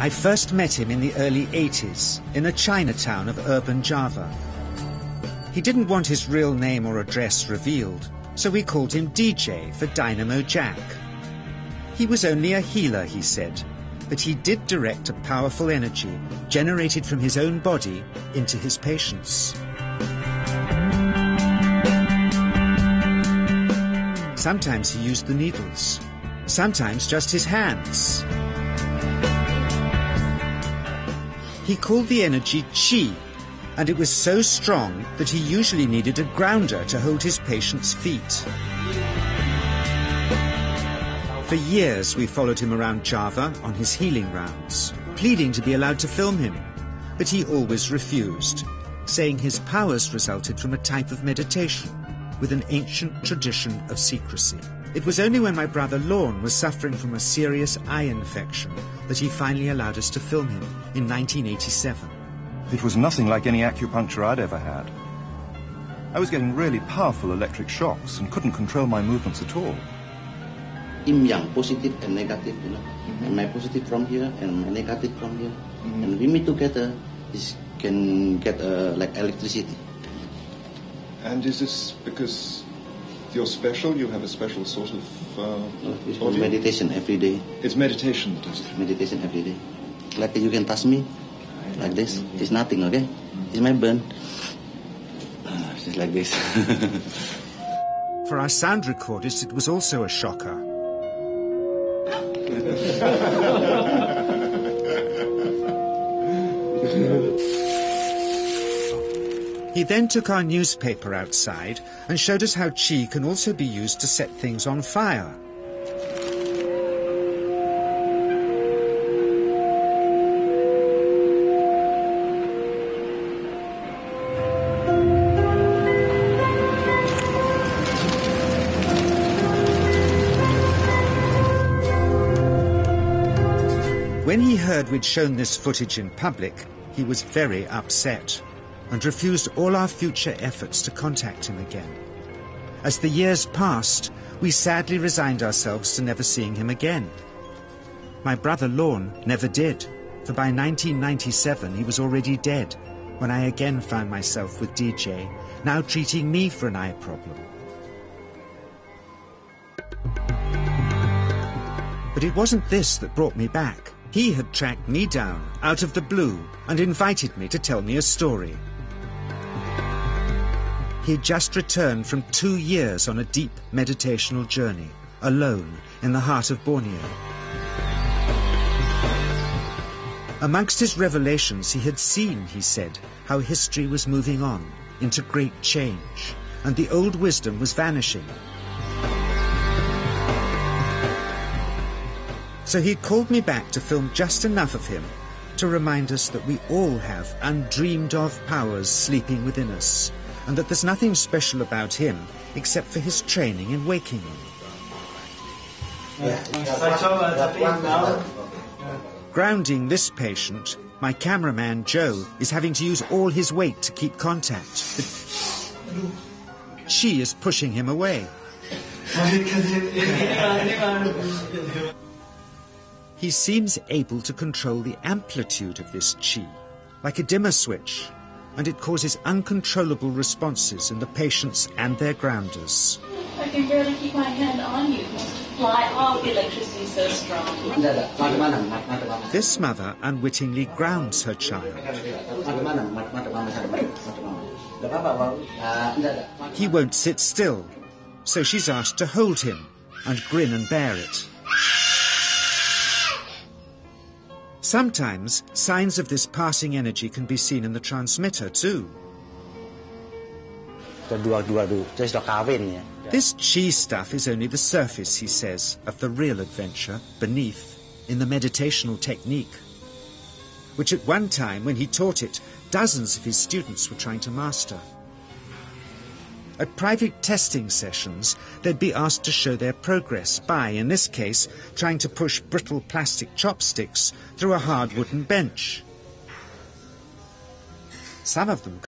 I first met him in the early 80s in a Chinatown of urban Java. He didn't want his real name or address revealed, so we called him DJ for Dynamo Jack. He was only a healer, he said, but he did direct a powerful energy generated from his own body into his patients. Sometimes he used the needles, sometimes just his hands. He called the energy Qi, and it was so strong that he usually needed a grounder to hold his patients' feet. For years we followed him around Java on his healing rounds, pleading to be allowed to film him, but he always refused, saying his powers resulted from a type of meditation with an ancient tradition of secrecy. It was only when my brother Lorne was suffering from a serious eye infection that he finally allowed us to film him in 1987. It was nothing like any acupuncture I'd ever had. I was getting really powerful electric shocks and couldn't control my movements at all. Yin yang, positive and negative, you know. And my positive from here and my negative from here. And we meet together, this can get like electricity. And is this because you're special? You have a special sort of it's meditation every day. It's meditation that does it? Meditation every day. Like you can touch me, like this. It's nothing, okay? It's my burn. Just like this. For our sound recordist, it was also a shocker. He then took our newspaper outside and showed us how Qi can also be used to set things on fire. When he heard we'd shown this footage in public, he was very upset and refused all our future efforts to contact him again. As the years passed, we sadly resigned ourselves to never seeing him again. My brother Lorne never did, for by 1997 he was already dead, when I again found myself with DJ, now treating me for an eye problem. But it wasn't this that brought me back. He had tracked me down out of the blue and invited me to tell me a story. He'd just returned from 2 years on a deep meditational journey, alone in the heart of Borneo. Amongst his revelations, he had seen, he said, how history was moving on into great change, and the old wisdom was vanishing. So he'd called me back to film just enough of him to remind us that we all have undreamed-of powers sleeping within us, and that there's nothing special about him except for his training in waking them. Grounding this patient, my cameraman Joe is having to use all his weight to keep contact. But Qi is pushing him away. He seems able to control the amplitude of this Qi, like a dimmer switch, and it causes uncontrollable responses in the patients and their grounders. I can barely keep my hand on you. Fly off, the electricity is so strong. This mother unwittingly grounds her child. He won't sit still, so she's asked to hold him and grin and bear it. Sometimes, signs of this passing energy can be seen in the transmitter too. This Qi stuff is only the surface, he says, of the real adventure beneath, in the meditational technique, which at one time, when he taught it, dozens of his students were trying to master. At private testing sessions, they'd be asked to show their progress by, in this case, trying to push brittle plastic chopsticks through a hard wooden bench. Some of them